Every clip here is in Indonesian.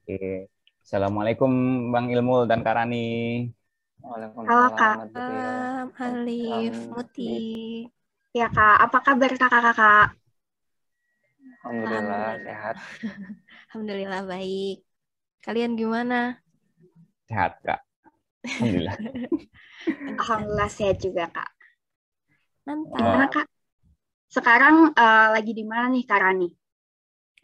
Oke. Assalamualaikum Bang Ilmul dan Karani. Halo Waalaikumsalam Kak, warahmatullahi Alif, Muti. wabarakatuh. ya Kak, apa kabar kakak-kakak? Alhamdulillah Alhamdulillah. sehat. Alhamdulillah baik. Kalian gimana? Sehat, Kak. Alhamdulillah. Alhamdulillah sehat juga Kak. Gimana Mantap. Kak? Sekarang lagi di mana nih Kak Rani?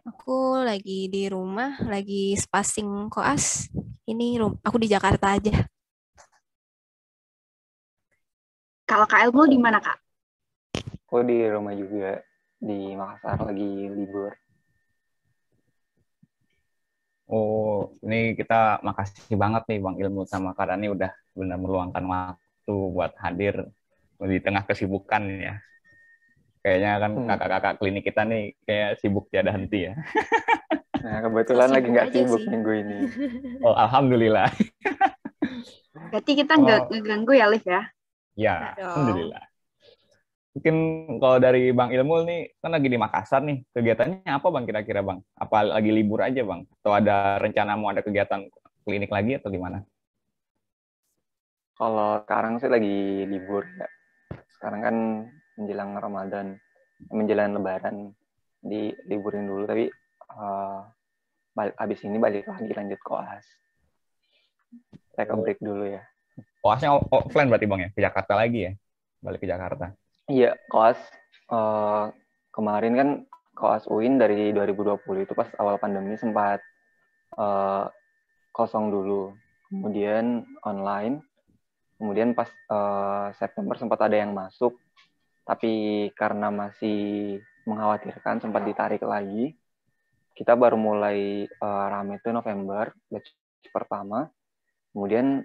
Aku lagi di rumah, lagi spasing koas. Ini aku di Jakarta aja. Kalau Kak Elmul di mana Kak? Aku di rumah juga, di Makassar lagi libur. Oh, ini kita makasih banget nih Bang Ilmul sama Karani udah benar meluangkan waktu buat hadir di tengah kesibukan ya. Kayaknya kan kakak-kakak klinik kita nih kayak sibuk tiada henti ya. Nah, kebetulan So lagi sibuk nggak aja sibuk sih. minggu ini. Oh, Alhamdulillah. Berarti kita nggak ngeganggu ya Liv ya? Ya, Nggak dong. Alhamdulillah. Mungkin kalau dari Bang Ilmul nih, kan lagi di Makassar nih. Kegiatannya apa Bang kira-kira Bang? Apa lagi libur aja Bang? Atau ada rencana mau ada kegiatan klinik lagi atau gimana? Kalau sekarang sih lagi libur ya. Sekarang kan menjelang Ramadan, menjelang Lebaran, di liburin dulu. Tapi habis ini balik lagi lanjut koas. Take a break dulu ya. Koasnya offline berarti Bang ya? Ke Jakarta lagi ya? Balik ke Jakarta. Iya, koas kemarin kan koas UIN dari 2020 itu pas awal pandemi sempat kosong dulu. Kemudian online. Kemudian pas September sempat ada yang masuk, tapi karena masih mengkhawatirkan sempat ditarik lagi. Kita baru mulai rame itu November, batch pertama. Kemudian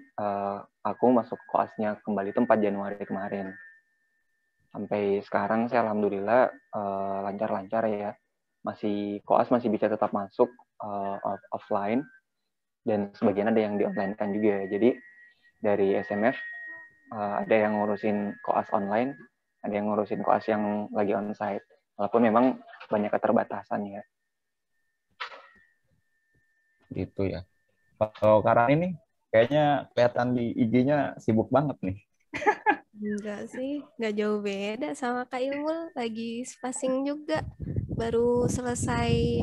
aku masuk koasnya kembali itu 4 Januari kemarin. Sampai sekarang sih alhamdulillah lancar-lancar ya. Koas masih bisa tetap masuk offline dan sebagian ada yang di online kan juga. Jadi dari SMF ada yang ngurusin koas online, ada yang ngurusin koas yang lagi onsite. Walaupun memang banyak keterbatasan ya. Gitu ya. Kalau Karan ini kayaknya kelihatan di IG-nya sibuk banget nih. Enggak sih, enggak jauh beda sama Kak Ilmul. Lagi spasing juga. Baru selesai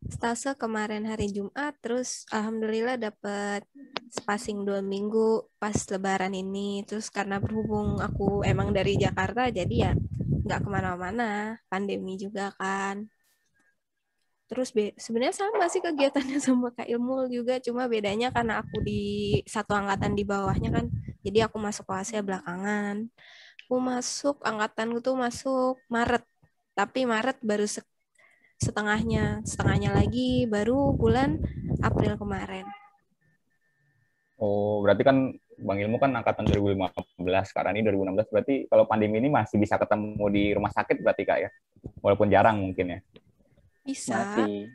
stase kemarin hari Jumat, terus alhamdulillah dapat spasing 2 minggu pas Lebaran ini. Terus karena berhubung aku emang dari Jakarta, jadi ya nggak kemana-mana. Pandemi juga kan. Terus sebenarnya sama sih kegiatannya sama Kak Ilmul juga, cuma bedanya karena aku di satu angkatan di bawahnya kan, jadi aku masuk kelasnya belakangan. Aku masuk, angkatanku tuh masuk Maret, tapi Maret baru setengahnya lagi baru bulan April kemarin. Oh, berarti kan Bang Ilmu kan angkatan 2015, Kak Rani 2016. Berarti kalau pandemi ini masih bisa ketemu di rumah sakit berarti Kak ya? Walaupun jarang mungkin ya. Bisa. Masih.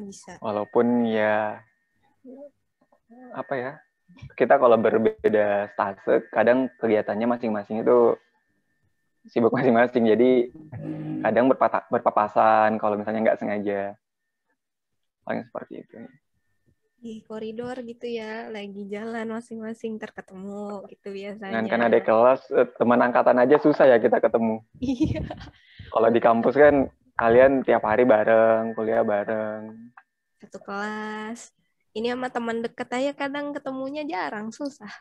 Bisa. Walaupun ya apa ya? Kita kalau berbeda stase, kadang kegiatannya masing-masing itu sibuk masing-masing. Jadi kadang berpapasan kalau misalnya nggak sengaja. Paling seperti itu. Di koridor gitu ya, lagi jalan masing-masing terketemu gitu biasanya. Kan ada kelas, teman angkatan aja susah ya kita ketemu. Iya. Kalau di kampus kan kalian tiap hari bareng, kuliah bareng. Satu kelas. Ini sama teman deket aja kadang ketemunya jarang, susah.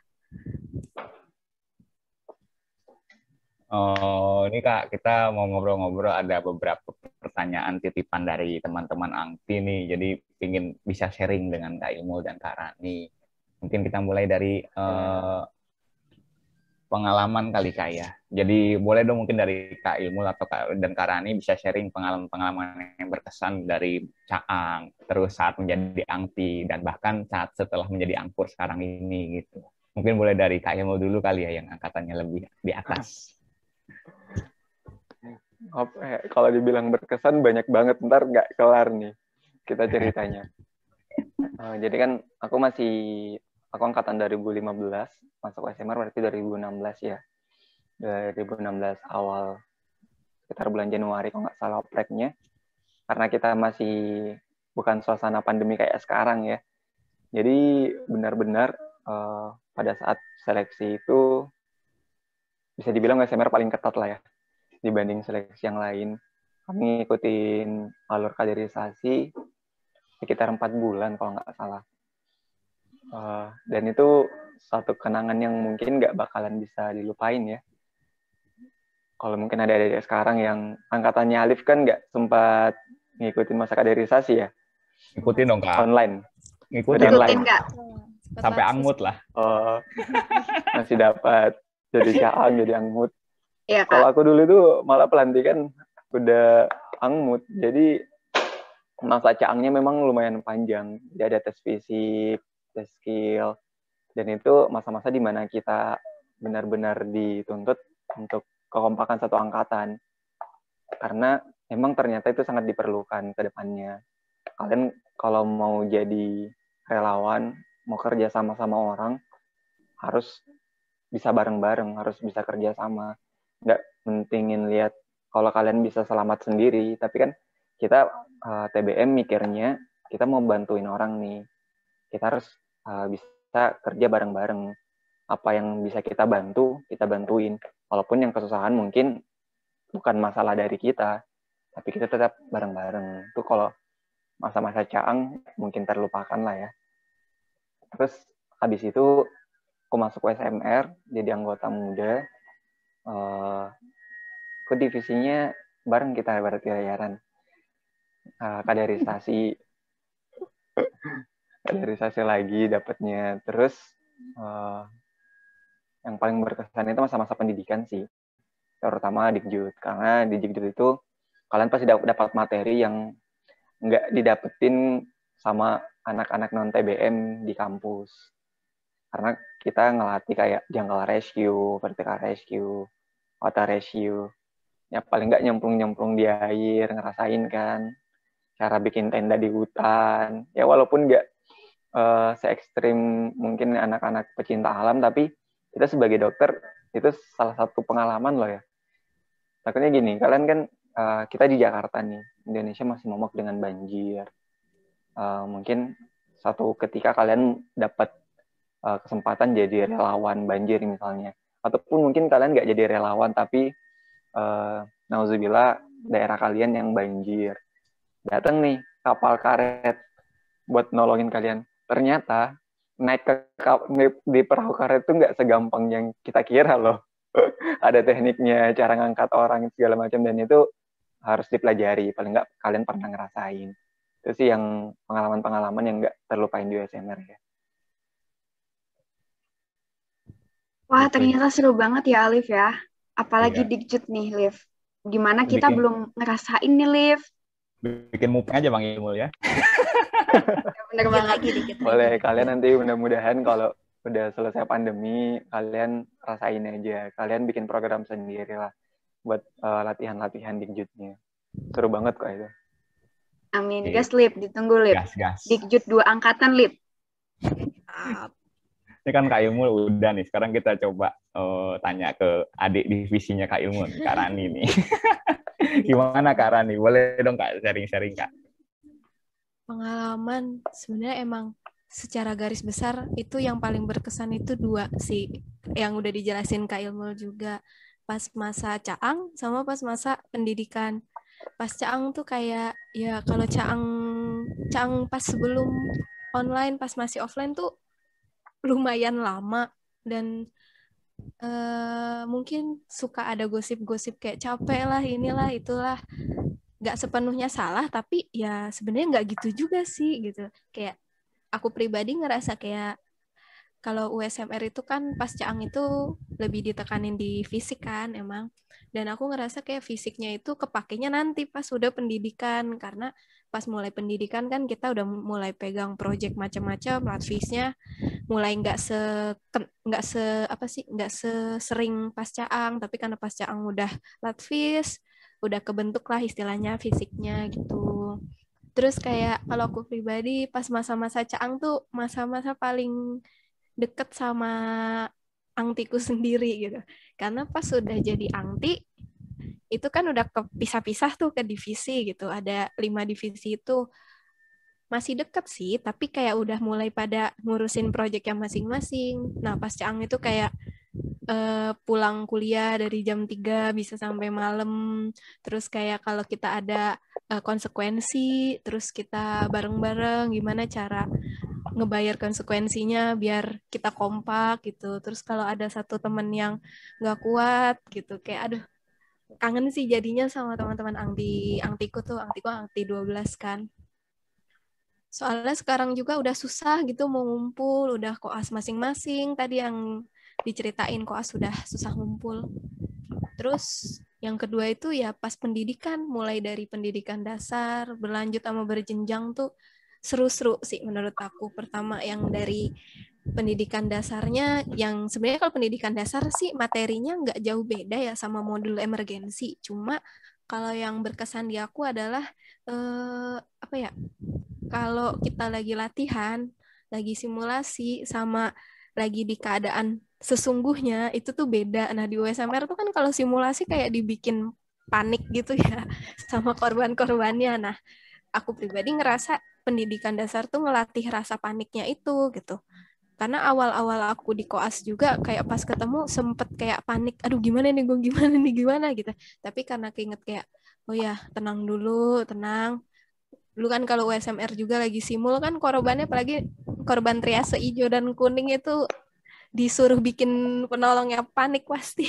Oh, ini Kak, kita mau ngobrol-ngobrol, ada beberapa pertanyaan titipan dari teman-teman Angti nih. Jadi ingin bisa sharing dengan Kak Ilmu dan Kak Rani. Mungkin kita mulai dari pengalaman kali Kak ya. Jadi boleh dong mungkin dari Kak Ilmu atau dan Kak Rani bisa sharing pengalaman-pengalaman yang berkesan dari Caang, terus saat menjadi Angti, dan bahkan saat setelah menjadi Angpur sekarang ini gitu. Mungkin boleh dari Kak Ilmu dulu kali ya, yang angkatannya lebih di atas. Kalau dibilang berkesan banyak banget, ntar nggak kelar nih kita ceritanya. Jadi kan aku angkatan 2015, masuk SMR berarti 2016 ya. 2016 awal, sekitar bulan Januari kalau nggak salah opreknya. karena kita masih bukan suasana pandemi kayak sekarang ya. Jadi benar-benar pada saat seleksi itu bisa dibilang USMR paling ketat lah ya dibanding seleksi yang lain. Kami ngikutin alur kaderisasi sekitar 4 bulan kalau nggak salah. Dan itu satu kenangan yang mungkin nggak bakalan bisa dilupain ya. Kalau mungkin ada adik sekarang yang angkatannya Alif kan nggak sempat ngikutin masa kaderisasi ya. Ngikutin dong, Kak. Online. Ngikutin online. Kak. Sampai angmut lah. Masih dapat jadi caang, jadi angmut. Iya, Kak. Kalau aku dulu tuh malah pelantikan udah angmut. Jadi masa caangnya memang lumayan panjang. Jadi ada tes fisik, tes skill. Dan itu masa-masa di mana kita benar-benar dituntut untuk kekompakan satu angkatan. Karena memang ternyata itu sangat diperlukan ke depannya. Kalian kalau mau jadi relawan, mau kerja sama-sama orang, harus bisa bareng-bareng, harus bisa kerja sama. Nggak mentingin lihat kalau kalian bisa selamat sendiri, tapi kan kita TBM mikirnya kita mau bantuin orang nih. Kita harus bisa kerja bareng-bareng. Apa yang bisa kita bantu, kita bantuin. Walaupun yang kesusahan mungkin bukan masalah dari kita, tapi kita tetap bareng-bareng. Itu kalau masa-masa caang mungkin terlupakan lah ya. Terus habis itu aku masuk USMR jadi anggota muda. Aku divisinya bareng kita berarti Yaran. Kaderisasi lagi dapatnya. Terus yang paling berkesan itu masa-masa pendidikan sih, terutama Dikjud, karena di Dikjud itu kalian pasti dapat materi yang nggak didapetin sama anak-anak non TBM di kampus, karena kita ngelatih kayak jungle rescue, vertical rescue, water rescue, ya paling nggak nyemplung di air, ngerasain kan cara bikin tenda di hutan, ya walaupun nggak se-ekstrim mungkin anak-anak pecinta alam, tapi kita sebagai dokter itu salah satu pengalaman loh ya. Takutnya gini, kalian kan kita di Jakarta nih, Indonesia masih momok dengan banjir. Mungkin satu ketika kalian dapat kesempatan jadi relawan banjir misalnya, ataupun mungkin kalian nggak jadi relawan tapi nauzubillah daerah kalian yang banjir, datang nih kapal karet buat nolongin kalian. Ternyata naik di perahu karet itu nggak segampang yang kita kira loh. Ada tekniknya, cara ngangkat orang segala macam, dan itu harus dipelajari. Paling nggak kalian pernah ngerasain. Itu sih yang pengalaman-pengalaman yang nggak terlupain di USMR ya. Wah, ternyata seru banget ya, Alif ya. Apalagi Iya. Dikjud nih, Liv. Gimana kita belum ngerasain nih, Liv? Bikin mupeng aja Bang Ilmul ya. Bener banget. Boleh, kalian nanti mudah-mudahan kalau udah selesai pandemi, kalian rasain aja. Kalian bikin program sendiri lah buat latihan-latihan Dikjudnya. Seru banget kok itu. Amin. Gas, Lip. Ditunggu, Lip. Gas. Dikjud 2 angkatan, Lip. Ini kan Kak Ilmul udah nih. Sekarang kita coba tanya ke adik divisinya Kak Ilmul, Kak Rani nih. Gimana Kak Rani? Boleh dong Kak sharing-sharing Kak? Pengalaman sebenarnya emang secara garis besar itu yang paling berkesan itu 2 sih, yang udah dijelasin Kak Ilmul juga, pas masa caang sama pas masa pendidikan. Pas caang tuh kayak ya kalau caang pas sebelum online, pas masih offline tuh lumayan lama, dan mungkin suka ada gosip-gosip kayak capek lah, inilah itulah. Nggak sepenuhnya salah, tapi ya sebenarnya nggak gitu juga sih gitu. Kayak aku pribadi ngerasa kayak kalau USMR itu kan pas caang itu lebih ditekanin di fisik kan emang. Dan aku ngerasa kayak fisiknya itu kepakainya nanti pas udah pendidikan, karena pas mulai pendidikan kan kita udah mulai pegang project macam-macam, latfisnya mulai nggak sesering pas caang, tapi karena pas caang udah latfis, udah kebentuk lah istilahnya fisiknya gitu. Terus kayak kalau aku pribadi pas masa-masa caang tuh masa-masa paling deket sama angtiku sendiri gitu. Karena pas sudah jadi angti, itu kan udah kepisah-pisah tuh ke divisi gitu. Ada 5 divisi itu masih deket sih, tapi kayak udah mulai pada ngurusin proyeknya masing-masing. Nah, pas Caang itu kayak pulang kuliah dari jam 3 bisa sampai malam. Terus kayak kalau kita ada konsekuensi, terus kita bareng-bareng gimana cara ngebayar konsekuensinya biar kita kompak gitu. Terus kalau ada satu temen yang nggak kuat gitu, kayak aduh kangen sih jadinya sama teman-teman angtiku 12 kan. Soalnya sekarang juga udah susah gitu mau ngumpul, udah koas masing-masing. Tadi yang diceritain koas sudah susah ngumpul. Terus yang kedua itu ya pas pendidikan, mulai dari pendidikan dasar, berlanjut sama berjenjang tuh seru-seru sih menurut aku. Pertama yang dari pendidikan dasarnya, yang sebenarnya kalau pendidikan dasar sih materinya nggak jauh beda ya sama modul emergensi. Cuma kalau yang berkesan di aku adalah apa ya? Kalau kita lagi latihan, lagi simulasi, sama lagi di keadaan sesungguhnya, itu tuh beda. Nah, di USMR tuh kan kalau simulasi kayak dibikin panik gitu ya, sama korban-korbannya. Nah, aku pribadi ngerasa pendidikan dasar tuh ngelatih rasa paniknya itu, gitu. Karena awal-awal aku di koas juga, kayak pas ketemu sempet kayak panik, aduh gimana nih, gue gimana gitu. Tapi karena keinget kayak, oh ya, tenang dulu, tenang. Lu kan kalau USMR juga lagi simul kan korbannya, apalagi korban triase hijau dan kuning itu disuruh bikin penolongnya panik pasti.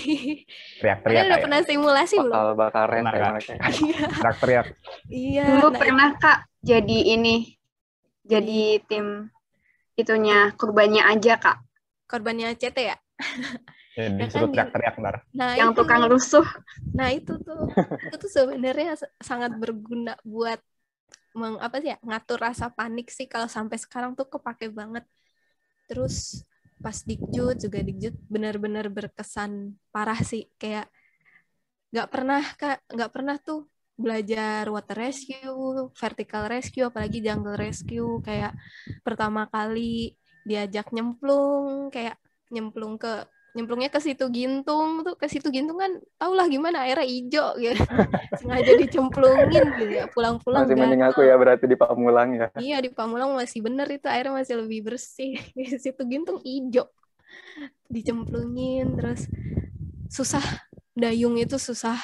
Teriak-teriak Kalian udah kayak. pernah simulasi belum? bakal rese Pernah, Kak. mereka. Iya. Teriak-teriak. Iya. Dulu Nah, pernah Kak jadi tim itunya korbannya aja Kak. korbannya CT ya? Jadi Ya disuruh kan teriak-teriak ntar. Nah, Yang itu. tukang rusuh. Nah, itu tuh sebenarnya sangat berguna buat ngatur rasa panik sih, kalau sampai sekarang tuh kepake banget. Terus pas Dikjud benar-benar berkesan parah sih, kayak nggak pernah tuh belajar water rescue, vertical rescue, apalagi jungle rescue. Kayak pertama kali diajak nyemplung, kayak nyemplungnya ke situ Gintung kan tau lah gimana airnya hijau gitu. Sengaja dicemplungin gitu ya, pulang-pulang Masih mending aku gatal. ya berarti di Pamulang ya. Iya, di Pamulang masih bener itu, airnya masih lebih bersih. Di situ Gintung hijau. Dicemplungin, terus susah. Dayung itu susah.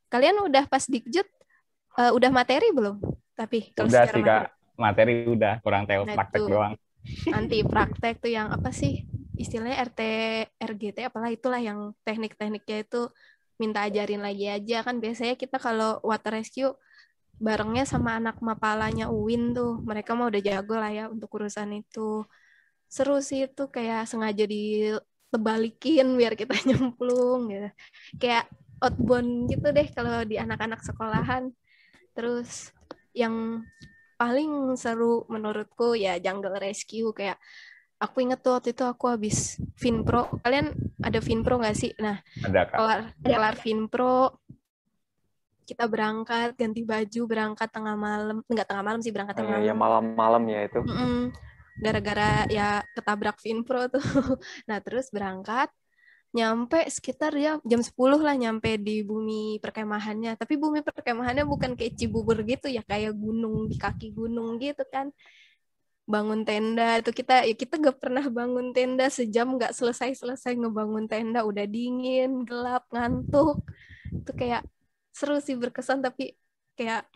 Kalian udah pas Dikjud, udah materi belum? Tapi kalau Udah secara sih Kak, materi udah, kurang tahu Nah, praktek tuh. doang. Nanti praktek tuh yang apa sih? Istilahnya RGT apalah itulah, yang teknik-tekniknya itu minta ajarin lagi aja. Kan biasanya kita kalau water rescue barengnya sama anak mapalanya UIN tuh. Mereka mah udah jago lah ya untuk urusan itu. Seru sih itu, kayak sengaja ditebalikin biar kita nyemplung gitu. Kayak outbound gitu deh kalau di anak-anak sekolahan. Terus yang paling seru menurutku ya jungle rescue. Kayak aku inget tuh waktu itu aku habis Finpro. Kalian ada Finpro nggak sih? Nah, Ada Kak. kelar Finpro, kita berangkat, ganti baju, berangkat tengah malam. Enggak tengah malam sih, berangkat tengah malam. Ya malam-malam ya itu. Gara-gara ya ketabrak Finpro tuh. Nah, terus berangkat, nyampe sekitar ya jam 10 lah nyampe di bumi perkemahannya. Tapi bumi perkemahannya bukan kayak Cibubur gitu ya, kayak gunung, di kaki gunung gitu kan. Bangun tenda itu kita gak pernah bangun tenda sejam, gak selesai ngebangun tenda, udah dingin, gelap, ngantuk. Itu kayak seru sih, berkesan, tapi kayak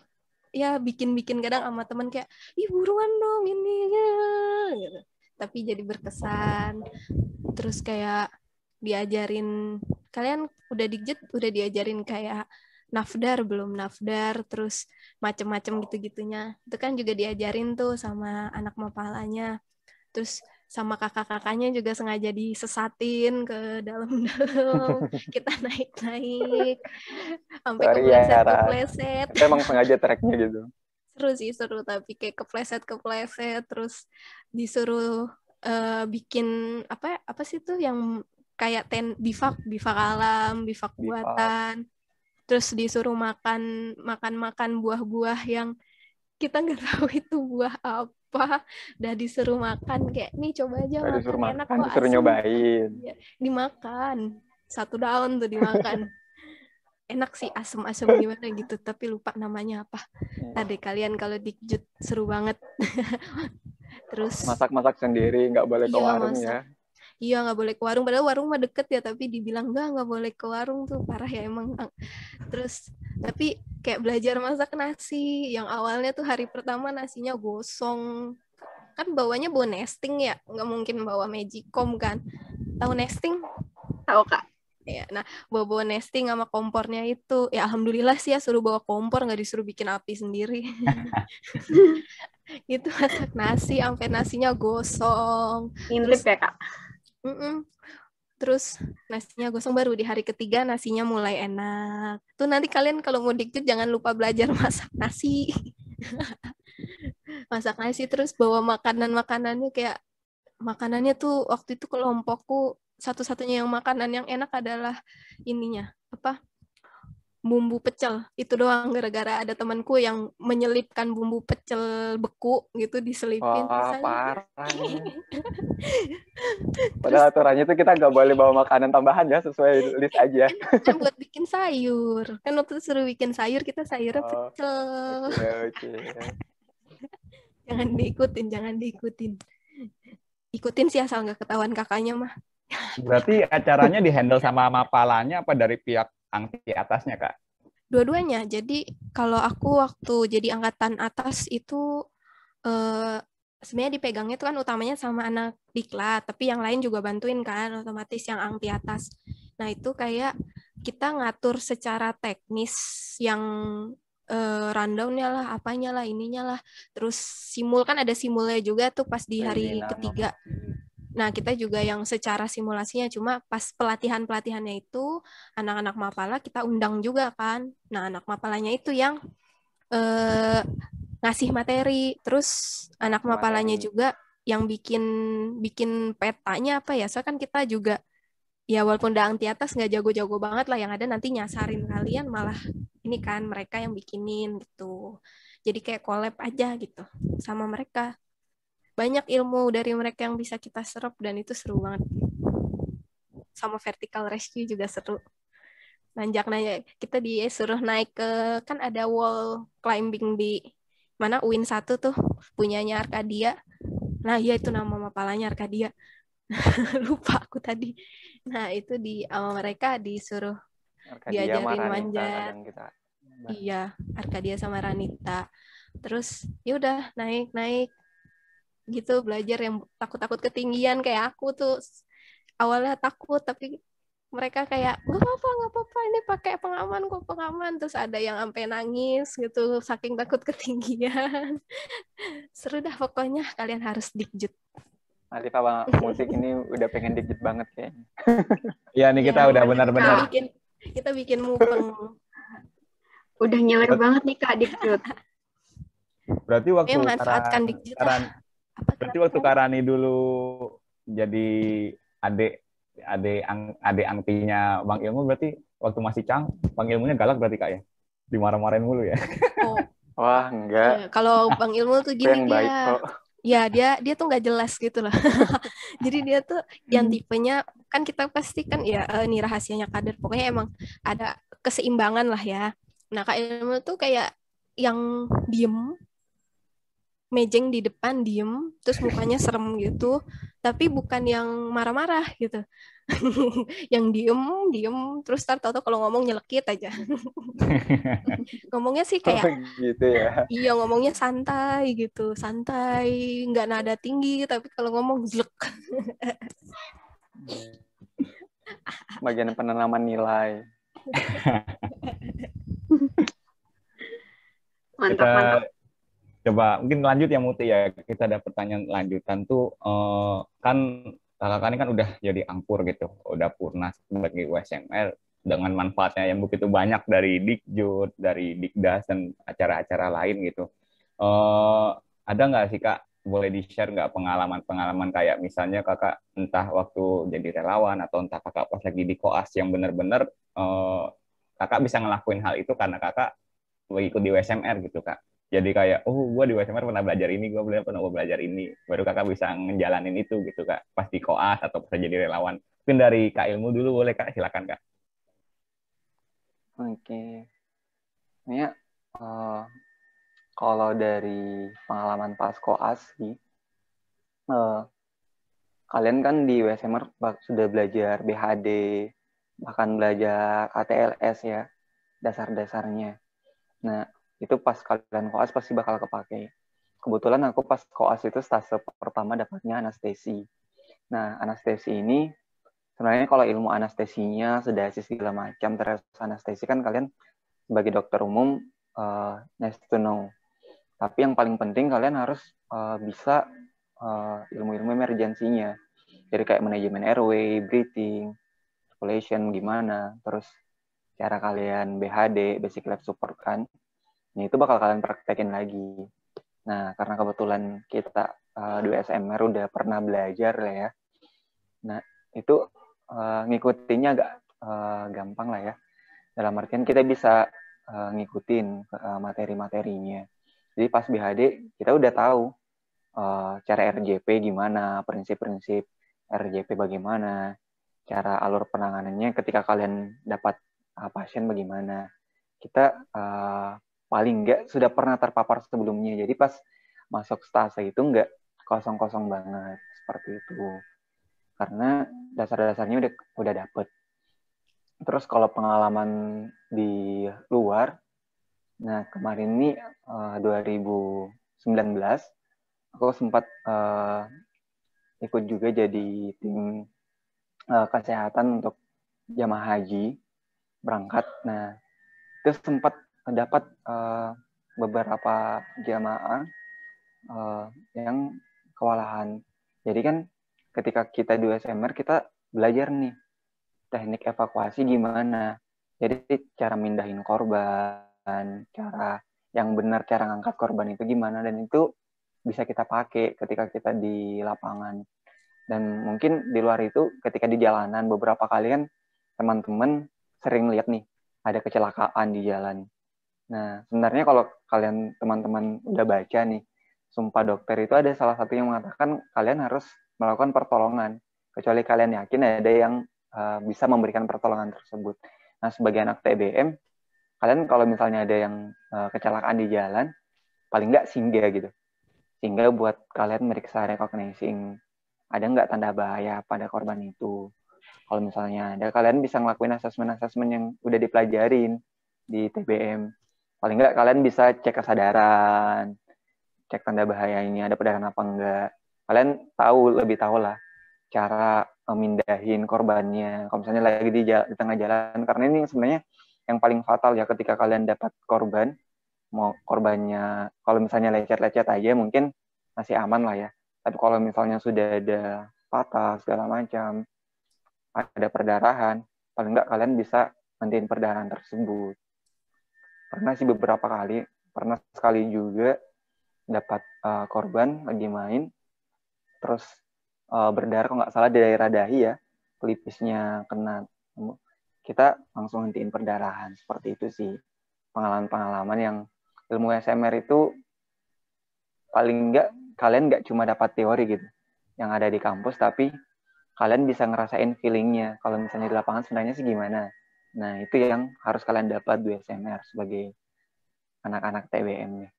ya bikin kadang sama teman kayak ih buruan dong ini ya gitu. Tapi jadi berkesan. Terus kayak diajarin, kalian udah diajarin kayak nafdar belum? Nafdar, terus macem-macem gitu-gitunya. Itu kan juga diajarin tuh sama anak mapalanya. Terus sama kakak-kakaknya juga sengaja disesatin ke dalam-dalam. Kita naik-naik sampai kepleset. Itu emang sengaja tracknya gitu. Seru, tapi kayak kepleset, terus disuruh bikin apa sih tuh yang kayak bivak alam, bivak buatan. Terus disuruh makan buah-buah yang kita nggak tahu itu buah apa. Udah disuruh makan, kayak nih coba aja makan, enak kok, disuruh nyobain. Ya, dimakan 1 daun tuh dimakan. enak sih, asem-asem gimana gitu, tapi lupa namanya apa. Ada kalian kalau Dikjut seru banget. Terus Masak-masak sendiri, nggak boleh ke iya warung masak. ya. Iya nggak boleh ke warung, padahal warung mah deket ya, tapi dibilang nggak boleh ke warung tuh parah ya emang. Terus tapi kayak belajar masak nasi, yang awalnya tuh hari pertama nasinya gosong, kan bawanya bawa nesting ya, nggak mungkin bawa magicom kan. Tahu nesting? Tahu Kak? Ya, nah bawa nesting sama kompornya itu, ya alhamdulillah sih ya suruh bawa kompor, nggak disuruh bikin api sendiri. Itu masak nasi sampai nasinya gosong. Ngintip ya Kak? Mm-mm. Terus nasinya gosong, baru di hari ketiga nasinya mulai enak. Tuh nanti kalian kalau mau Dikjut jangan lupa belajar masak nasi. Masak nasi terus bawa makanannya kayak makanannya tuh waktu itu kelompokku satu-satunya yang makanan yang enak adalah ininya apa, bumbu pecel itu doang, gara-gara ada temanku yang menyelipkan bumbu pecel beku gitu diselipin. Wah, Terus parah nih. Padahal aturannya tuh kita nggak boleh bawa makanan tambahan ya, sesuai list aja. kan buat bikin sayur, kan waktu itu suruh bikin sayur, kita sayurnya Oh, pecel. oke. Jangan diikutin ikutin sih asal nggak ketahuan kakaknya mah. Berarti acaranya dihandle sama mapalanya apa dari pihak angti atasnya, Kak? Dua-duanya. Jadi kalau aku waktu jadi angkatan atas itu sebenarnya dipegangnya itu kan utamanya sama anak diklat, tapi yang lain juga bantuin kan, otomatis yang angti atas. Nah itu kayak kita ngatur secara teknis yang rundown-nya lah, apanya lah, ininya lah. Terus simul kan ada simulnya juga tuh pas di hari ketiga. Nah, kita juga yang secara simulasinya, cuma pas pelatihannya itu anak-anak Mapala kita undang juga kan. Nah, anak Mapalanya itu yang ngasih materi, terus anak Mapalanya juga yang bikin petanya apa ya. Soalnya kan kita juga ya walaupun udah angti atas nggak jago-jago banget lah, yang ada nanti nyasarin kalian malah ini kan mereka yang bikinin gitu. Jadi kayak collab aja gitu sama mereka. Banyak ilmu dari mereka yang bisa kita serap dan itu seru banget. Sama vertical rescue juga seru. Nanjak kita disuruh naik ke, kan ada wall climbing di mana UIN 1 tuh punyanya Arkadia. Nah, ya itu nama mapalanya Arkadia. Lupa aku tadi. Nah, itu sama mereka disuruh Arkadia diajarin Ranita, manjat. Iya, Arkadia sama Ranita. Terus ya udah naik gitu, belajar yang takut-takut ketinggian kayak aku tuh awalnya takut, tapi mereka kayak nggak apa-apa ini pakai pengaman, terus ada yang sampai nangis gitu saking takut ketinggian. Seru dah pokoknya, kalian harus Dikjut. Nanti Pak Musik ini udah pengen Dikjut banget kayaknya. Iya nih kita udah benar-benar kita bikin mupeng. Udah nyeler banget nih Kak Dikjut. Berarti waktu manfaatkan Dikjut berarti waktu Karani dulu jadi adik angtinya Bang Ilmu, berarti waktu masih Cang Bang Ilmunya galak berarti Kak ya, dimarah-marahin mulu ya? Wah enggak. Ya, kalau Bang Ilmu tuh gini yang baik kok. Ya dia tuh nggak jelas gitu loh. Jadi dia tuh yang tipenya kan kita pasti kan ya ini rahasianya kader. Pokoknya emang ada keseimbangan lah ya. Nah Kak Ilmu tuh kayak yang diem, mejeng di depan diem, terus mukanya serem gitu, tapi bukan yang marah-marah gitu. Yang diem, terus tahu-tahu kalau ngomong nyelekit aja. Ngomongnya sih kayak gitu ya. Iya, ngomongnya santai gitu, santai, nggak nada tinggi, tapi kalau ngomong jelek. Bagian penanaman nilai. Mantap. Coba mungkin lanjut ya Muti ya, kita ada pertanyaan lanjutan tuh, kan kakak ini kan udah jadi angpur gitu, udah purna sebagai USML dengan manfaatnya yang begitu banyak dari Dikjut, dari Dikdas dan acara-acara lain gitu. Ada nggak sih Kak, boleh di-share nggak pengalaman-pengalaman kayak misalnya kakak entah waktu jadi relawan atau entah kakak pas lagi di koas yang benar-benar kakak bisa ngelakuin hal itu karena kakak ikut di USMR gitu Kak. Jadi kayak, gue di USMR pernah belajar ini, gue pernah belajar ini. Baru kakak bisa ngejalanin itu gitu Kak, pas di koas atau pas jadi relawan. Mungkin dari Kak Ilmu dulu boleh Kak, silakan Kak. Oke. Sebenarnya kalau dari pengalaman pas koas sih, kalian kan di USMR sudah belajar BHD, bahkan belajar ATLS ya, dasar-dasarnya. Nah, itu pas kalian koas pasti bakal kepake. Kebetulan aku pas koas itu stase pertama dapatnya anestesi. Nah, anestesi ini sebenarnya kalau ilmu anestesinya, sedasi segala macam, terus anestesi kan kalian sebagai dokter umum nice to know. Tapi yang paling penting kalian harus bisa ilmu-ilmu emergensinya. Jadi kayak manajemen airway, breathing, circulation gimana, terus cara kalian BHD, basic life support kan. Nah, itu bakal kalian praktekin lagi. Nah, karena kebetulan kita di USMR udah pernah belajar lah ya. Nah, itu ngikutinnya agak gampang lah ya. Dalam artian kita bisa ngikutin materi-materinya. Jadi pas BHD kita udah tahu cara RJP gimana, prinsip-prinsip RJP bagaimana, cara alur penanganannya ketika kalian dapat pasien bagaimana. Kita paling nggak sudah pernah terpapar sebelumnya. Jadi pas masuk stase itu nggak kosong-kosong banget seperti itu. Karena dasar-dasarnya udah dapet. Terus kalau pengalaman di luar, nah kemarin ini 2019 aku sempat ikut juga jadi tim kesehatan untuk jamaah haji berangkat. Nah, itu sempat dapat beberapa jamaah yang kewalahan. Jadi kan ketika kita di USMR kita belajar nih teknik evakuasi gimana. Jadi cara mindahin korban, cara yang benar cara ngangkat korban itu gimana, dan itu bisa kita pakai ketika kita di lapangan. Dan mungkin di luar itu ketika di jalanan beberapa kali kan teman-teman sering lihat nih ada kecelakaan di jalan. Nah, sebenarnya kalau kalian teman-teman udah baca nih Sumpah Dokter itu ada salah satu yang mengatakan kalian harus melakukan pertolongan kecuali kalian yakin ada yang bisa memberikan pertolongan tersebut. Nah, sebagai anak TBM, kalian kalau misalnya ada yang kecelakaan di jalan, paling nggak singgah gitu. Singgah buat kalian meriksa recognizing ada nggak tanda bahaya pada korban itu. Kalau misalnya ada, kalian bisa ngelakuin asesmen-asesmen yang udah dipelajarin di TBM. Paling nggak kalian bisa cek kesadaran, cek tanda bahayanya, ada perdarahan apa enggak. Kalian lebih tahu lah cara mindahin korbannya. Kalau misalnya lagi di tengah jalan, karena ini sebenarnya yang paling fatal ya ketika kalian dapat korban, mau korbannya, kalau misalnya lecet-lecet aja mungkin masih aman lah ya. Tapi kalau misalnya sudah ada patah segala macam, ada perdarahan, paling nggak kalian bisa menghentikan perdarahan tersebut. Pernah sih beberapa kali, pernah sekali juga dapat korban lagi main, terus berdarah kalau nggak salah di daerah dahi ya, pelipisnya kena, kita langsung hentiin perdarahan. Seperti itu sih pengalaman-pengalaman yang ilmu SMR itu paling nggak kalian nggak cuma dapat teori gitu yang ada di kampus, tapi kalian bisa ngerasain feelingnya kalau misalnya di lapangan sebenarnya sih gimana. Nah, itu yang harus kalian dapat di SMR sebagai anak-anak TBM nih.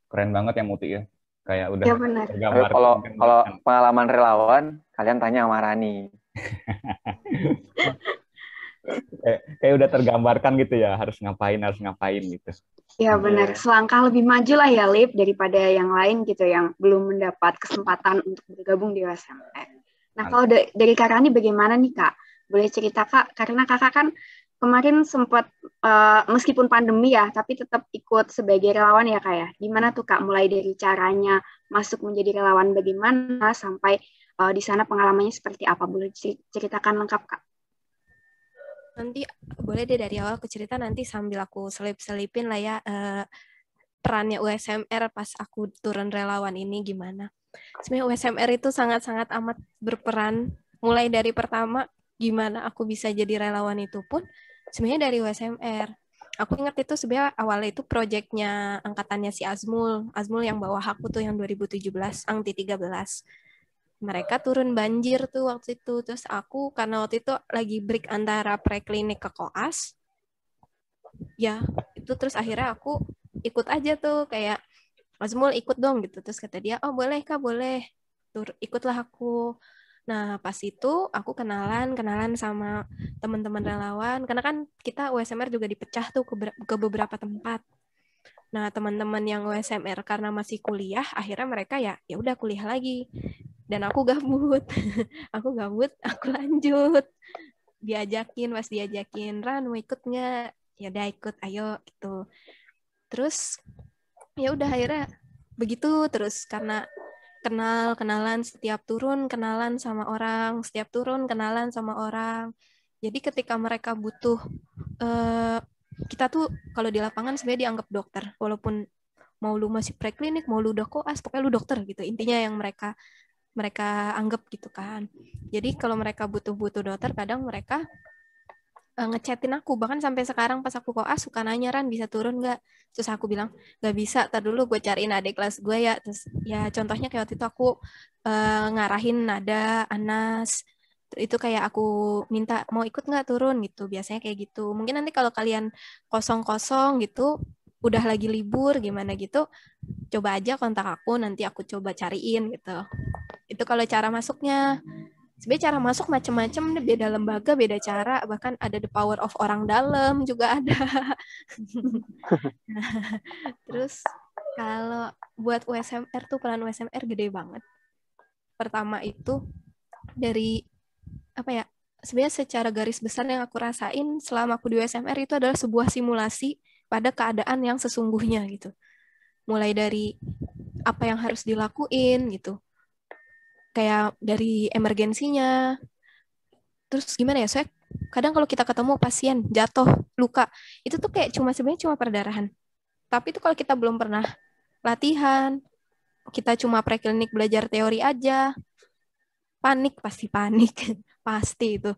Keren banget ya Muti ya. Kayak udah Ya benar. tergambar. Kalau pengalaman relawan, kalian tanya sama Rani. kayak udah tergambarkan gitu ya, harus ngapain gitu. Ya benar, selangkah lebih maju lah ya Lip daripada yang lain gitu yang belum mendapat kesempatan untuk bergabung di USMR. Nah, kalau dari Kak Rani bagaimana nih Kak? Boleh cerita Kak, karena Kakak kan kemarin sempat meskipun pandemi ya, tapi tetap ikut sebagai relawan ya Kak ya. Gimana tuh Kak, mulai dari caranya masuk menjadi relawan bagaimana, sampai di sana pengalamannya seperti apa? Boleh ceritakan lengkap Kak? Nanti boleh deh dari awal aku cerita, nanti sambil aku selip-selipin lah ya perannya USMR pas aku turun relawan ini gimana. Sebenarnya USMR itu sangat-sangat amat berperan, mulai dari pertama gimana aku bisa jadi relawan itu pun sebenarnya dari USMR. Aku ingat itu sebenarnya awalnya itu proyeknya angkatannya si Azmul yang bawa aku tuh yang 2017, Angti 13. mereka turun banjir tuh waktu itu. Terus aku karena waktu itu lagi break antara preklinik ke koas, ya itu terus akhirnya aku ikut aja tuh kayak Mas Mul ikut dong gitu. Terus kata dia, oh boleh Kak, boleh. Ikutlah aku. Nah, pas itu aku kenalan sama teman-teman relawan. Karena kan kita USMR juga dipecah tuh ke beberapa tempat. Nah, teman-teman yang USMR karena masih kuliah, akhirnya mereka ya udah kuliah lagi. Dan aku gabut. Aku lanjut. Pas diajakin, Ran mau ikut nggak? Ya udah ikut, ayo gitu. Terus ya udah akhirnya begitu terus karena kenalan setiap turun kenalan sama orang, setiap turun kenalan sama orang. Jadi ketika mereka butuh kita tuh kalau di lapangan sebenarnya dianggap dokter, walaupun mau lu masih preklinik, mau lu udah koas, pokoknya lu dokter gitu. Intinya yang mereka anggap gitu kan. Jadi kalau mereka butuh dokter, kadang mereka ngechatin aku, bahkan sampai sekarang pas aku koas suka nanya, Ran bisa turun nggak? Terus aku bilang nggak bisa, tar dulu gue cariin adik kelas gue ya. Terus ya contohnya kayak waktu itu aku ngarahin Nada, Anas, itu kayak aku minta mau ikut nggak turun gitu, biasanya kayak gitu. Mungkin nanti kalau kalian kosong-kosong gitu, udah lagi libur gimana gitu, coba aja kontak aku, nanti aku coba cariin gitu. Itu kalau cara masuknya. Sebenarnya cara masuk macam-macam, beda lembaga, beda cara, bahkan ada the power of orang dalam juga ada. Terus kalau buat USMR tuh peran USMR gede banget. Pertama itu dari apa ya? Sebenarnya secara garis besar yang aku rasain selama aku di USMR itu adalah sebuah simulasi pada keadaan yang sesungguhnya gitu. Mulai dari apa yang harus dilakuin gitu. Kayak dari emergensinya, terus gimana ya, saya kadang kalau kita ketemu pasien jatuh luka itu tuh kayak sebenarnya cuma perdarahan, tapi itu kalau kita belum pernah latihan, kita cuma preklinik belajar teori aja, pasti panik pasti itu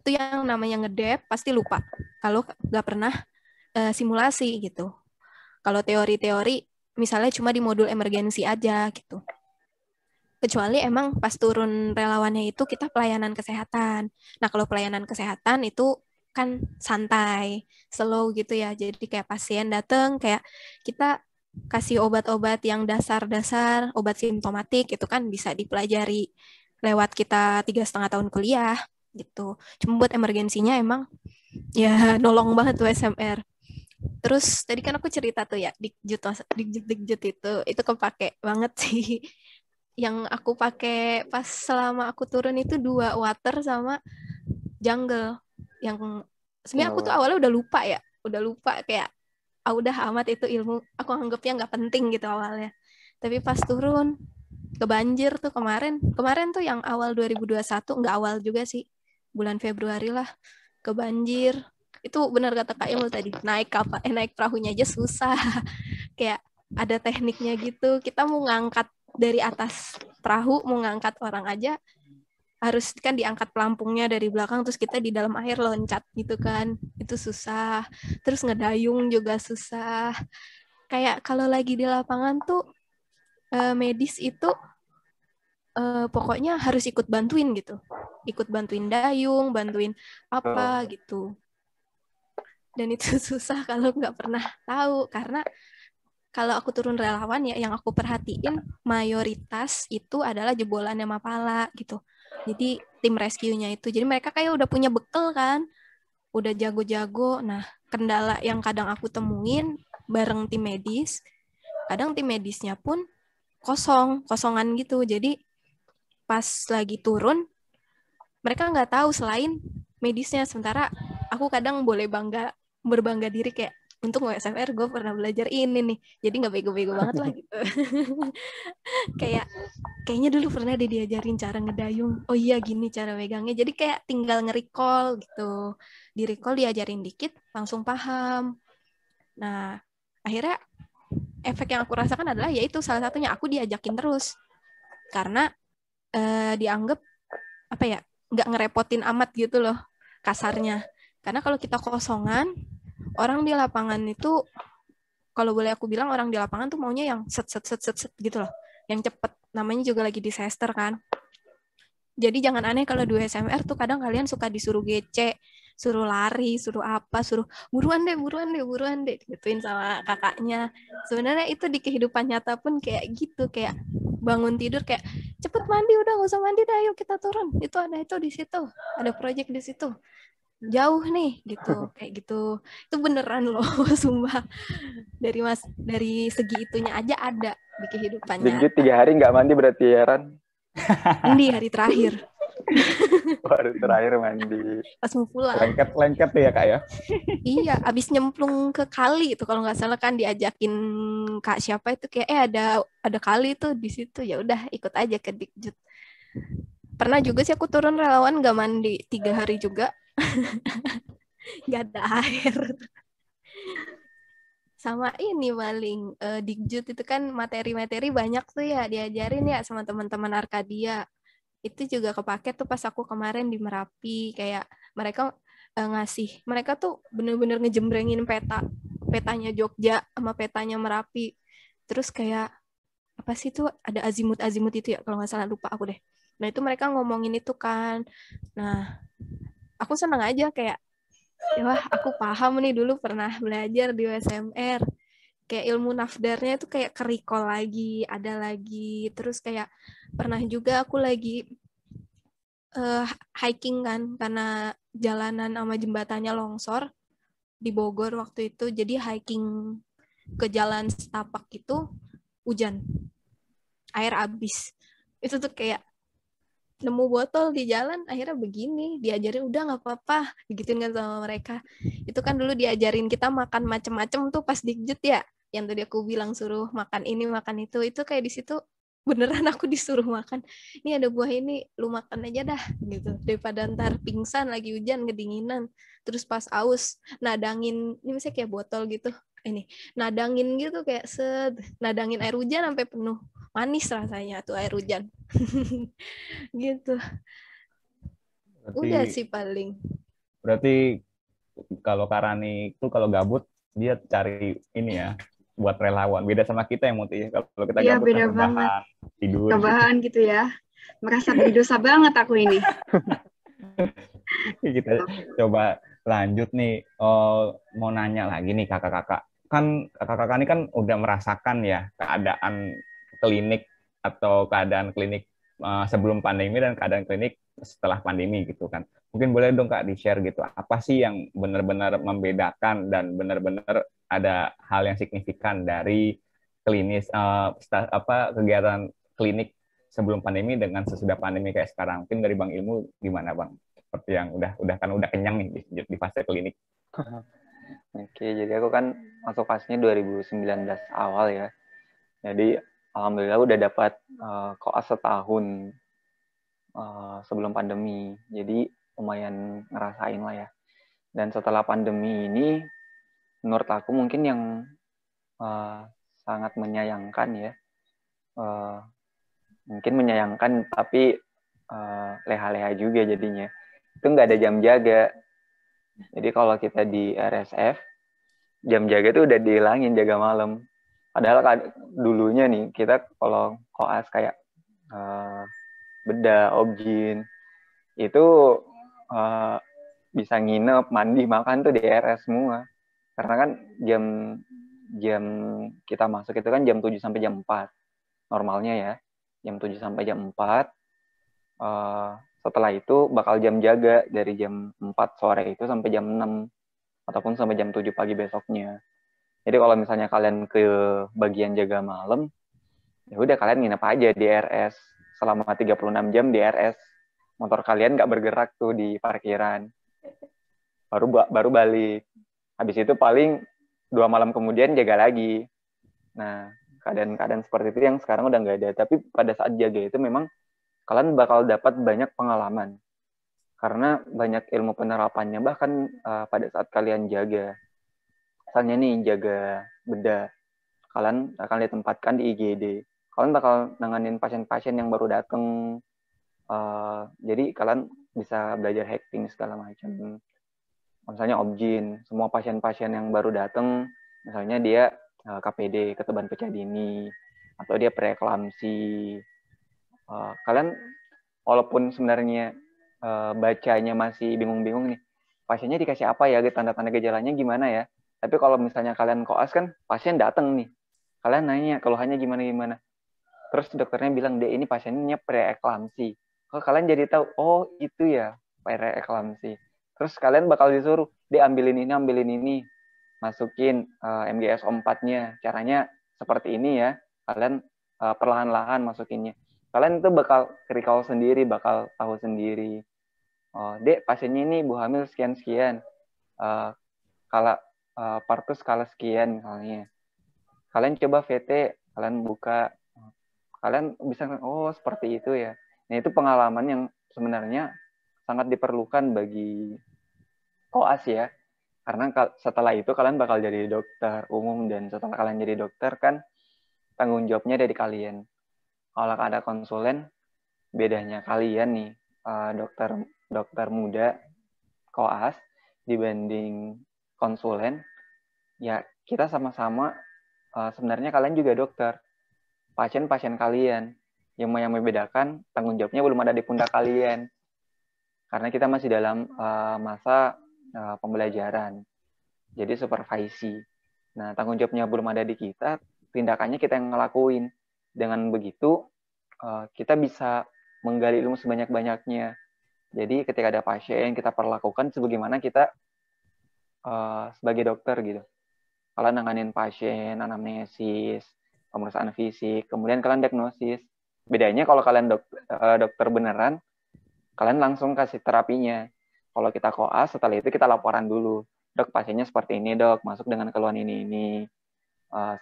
yang namanya ngedep pasti lupa kalau nggak pernah simulasi gitu. Kalau teori-teori misalnya cuma di modul emergensi aja gitu. Kecuali emang pas turun relawannya itu kita pelayanan kesehatan. Nah, kalau pelayanan kesehatan itu kan santai, slow gitu ya. Jadi kayak pasien datang, kayak kita kasih obat-obat yang dasar-dasar, obat simptomatik, itu kan bisa dipelajari lewat kita 3,5 tahun kuliah gitu. Cuma buat emergensinya emang ya nolong banget tuh SMR. Terus tadi kan aku cerita tuh ya, Dikjut itu kepake banget sih. Yang aku pakai pas selama aku turun itu 2 water sama jungle. Yang sebenarnya aku tuh awalnya udah lupa kayak udah amat itu ilmu, aku anggapnya nggak penting gitu awalnya. Tapi pas turun ke banjir tuh kemarin tuh yang awal 2021, nggak awal juga sih, bulan Februari lah, ke banjir. Itu benar kata Kak Imul tadi, naik perahunya aja susah. Kayak ada tekniknya gitu, kita mau ngangkat dari atas perahu, mau ngangkat orang aja harus kan diangkat pelampungnya dari belakang, terus kita di dalam air loncat gitu kan, itu susah. Terus ngedayung juga susah. Kayak kalau lagi di lapangan tuh medis itu pokoknya harus ikut bantuin gitu, ikut bantuin dayung, bantuin apa gitu. Dan itu susah kalau nggak pernah tahu, karena kalau aku turun relawan ya, yang aku perhatiin mayoritas itu adalah jebolannya Mapala gitu. Jadi tim rescue-nya itu, jadi mereka kayak udah punya bekal kan, udah jago-jago. Nah, kendala yang kadang aku temuin bareng tim medis, kadang tim medisnya pun kosongan gitu. Jadi pas lagi turun, mereka nggak tahu selain medisnya. Sementara aku kadang berbangga diri kayak, untuk USMR gue pernah belajar ini nih, jadi nggak bego-bego banget lah gitu. Kayaknya dulu pernah diajarin cara ngedayung, oh iya gini cara megangnya, jadi kayak tinggal nge-recall gitu, di-recall diajarin dikit langsung paham. Nah akhirnya efek yang aku rasakan adalah yaitu salah satunya aku diajakin terus karena dianggap apa ya, nggak ngerepotin amat gitu loh kasarnya. Karena kalau kita kosongan, orang di lapangan itu, kalau boleh aku bilang, orang di lapangan tuh maunya yang set gitu loh, yang cepet. Namanya juga lagi disaster kan. Jadi jangan aneh kalau di USMR tuh kadang kalian suka disuruh GC, suruh lari, suruh apa, suruh buruan deh, gituin sama kakaknya. Sebenarnya itu di kehidupan nyata pun kayak gitu, kayak bangun tidur kayak cepet mandi, udah nggak usah mandi dah, yuk kita turun. Itu ada itu di situ, ada project di situ. Jauh nih gitu, kayak gitu. Itu beneran loh, sumpah. Dari segi itunya aja ada di kehidupannya. Dikit 3 hari nggak mandi berarti ya, Ran? Mandi hari terakhir. Baru terakhir mandi. Pas mau pulang. Lengket ya Kak ya. Iya, abis nyemplung ke kali itu kalau nggak salah kan diajakin Kak siapa itu kayak ada kali tuh di situ, ya udah ikut aja ke Dikjud. Pernah juga sih aku turun relawan nggak mandi 3 hari juga, nggak ada air. Sama ini paling Dikjud itu kan materi-materi banyak tuh ya diajarin ya sama teman-teman Arkadia. Itu juga kepake tuh pas aku kemarin di Merapi, kayak mereka mereka tuh bener-bener ngejembrengin petanya Jogja sama petanya Merapi, terus kayak apa sih tuh ada azimut itu ya kalau nggak salah, lupa aku deh. Nah itu mereka ngomongin itu kan, nah aku seneng aja kayak ya wah aku paham nih, dulu pernah belajar di USMR, kayak ilmu nafdarnya itu kayak kerikol lagi, ada lagi, terus kayak pernah juga aku lagi hiking kan karena jalanan sama jembatannya longsor di Bogor waktu itu, jadi hiking ke jalan setapak itu hujan, air habis. Itu tuh kayak nemu botol di jalan, akhirnya begini, diajarin udah nggak apa-apa, digituin kan sama mereka. Itu kan dulu diajarin kita makan macem-macem tuh pas Dikjud ya, yang tadi aku bilang suruh makan ini makan itu kayak di situ beneran aku disuruh makan, ini ada buah ini, lu makan aja dah gitu, daripada ntar pingsan lagi hujan kedinginan, terus pas aus nadangin, ini misalnya kayak botol gitu, ini nadangin gitu kayak nadangin air hujan sampai penuh, manis rasanya tuh air hujan. Gitu. Udah sih paling. Berarti kalau Karani itu kalau gabut dia cari ini ya buat relawan. Beda sama kita yang Muti. Kalau kita Iya, gabut beda kan banget. rebahan, tidur. Rebahan gitu ya. Merasa berdosa banget aku ini. Kita coba lanjut nih. Oh, mau nanya lagi nih kakak-kakak. Kan kakak-kakak ini kan udah merasakan ya keadaan klinik atau keadaan klinik sebelum pandemi dan keadaan klinik setelah pandemi gitu kan. Mungkin boleh dong Kak di-share gitu. Apa sih yang benar-benar membedakan dan benar-benar ada hal yang signifikan dari klinis kegiatan klinik sebelum pandemi dengan sesudah pandemi kayak sekarang. Mungkin dari Bang Ilmu gimana Bang? Seperti yang udah kenyang nih di fase klinik. Oke, jadi aku kan masuk kelasnya 2019 awal ya. Jadi alhamdulillah udah dapat koas setahun sebelum pandemi. Jadi lumayan ngerasain lah ya. Dan setelah pandemi ini, menurut aku mungkin yang sangat menyayangkan ya. Mungkin menyayangkan tapi leha-leha juga jadinya. Itu nggak ada jam jaga. Jadi kalau kita di RSF, jam jaga itu udah dihilangin, jaga malam. Padahal dulunya nih, kita kalau koas kayak bedah, objin, itu bisa nginep, mandi, makan tuh di RS semua. Karena kan jam kita masuk itu kan jam 7 sampai jam 4. Normalnya ya, jam 7 sampai jam 4. Setelah itu bakal jam jaga dari jam 4 sore itu sampai jam 6 ataupun sampai jam 7 pagi besoknya. Jadi kalau misalnya kalian ke bagian jaga malam, ya udah kalian nginep aja di RS selama 36 jam di RS. Motor kalian nggak bergerak tuh di parkiran. Baru balik. Habis itu paling 2 malam kemudian jaga lagi. Nah, keadaan-keadaan seperti itu yang sekarang udah nggak ada. Tapi pada saat jaga itu memang kalian bakal dapat banyak pengalaman. Karena banyak ilmu penerapannya bahkan pada saat kalian jaga. Misalnya nih jaga bedah, kalian akan ditempatkan di IGD. Kalian bakal nanganin pasien-pasien yang baru datang. Jadi kalian bisa belajar hacking segala macam. Misalnya objin, semua pasien-pasien yang baru datang, misalnya dia KPD, ketebalan pecah dini, atau dia preeklamsi. Kalian walaupun sebenarnya bacanya masih bingung-bingung nih, pasiennya dikasih apa ya, tanda-tanda gejalanya gimana ya. Tapi kalau misalnya kalian koas kan, pasien datang nih, kalian nanya keluhannya gimana-gimana. Terus dokternya bilang, deh ini pasiennya preeklamsi. Kalau kalian jadi tahu, oh itu ya preeklamsi. Terus kalian bakal disuruh, deh ambilin ini, masukin MGS 4-nya. Caranya seperti ini ya, kalian perlahan-lahan masukinnya. Kalian itu bakal recall sendiri, bakal tahu sendiri. Oh, dek pasiennya ini ibu hamil sekian-sekian. Kala partus skala sekian misalnya. Kalian coba VT, kalian buka, kalian bisa, oh seperti itu ya. Nah itu pengalaman yang sebenarnya sangat diperlukan bagi koas ya. Karena setelah itu kalian bakal jadi dokter umum, dan setelah kalian jadi dokter kan tanggung jawabnya dari kalian. Kalau ada konsulen, bedanya kalian nih dokter muda koas dibanding konsulen, ya kita sama-sama sebenarnya kalian juga dokter. Pasien-pasien kalian. Yang membedakan tanggung jawabnya belum ada di pundak kalian. Karena kita masih dalam masa pembelajaran. Jadi supervisi. Nah, tanggung jawabnya belum ada di kita, tindakannya kita yang ngelakuin. Dengan begitu, kita bisa menggali ilmu sebanyak-banyaknya. Jadi ketika ada pasien, kita perlakukan sebagaimana kita sebagai dokter gitu. Kalian nanganin pasien, anamnesis, pemeriksaan fisik, kemudian kalian diagnosis. Bedanya kalau kalian dokter beneran, kalian langsung kasih terapinya. Kalau kita koas, setelah itu kita laporan dulu. Dok, pasiennya seperti ini, dok. Masuk dengan keluhan ini.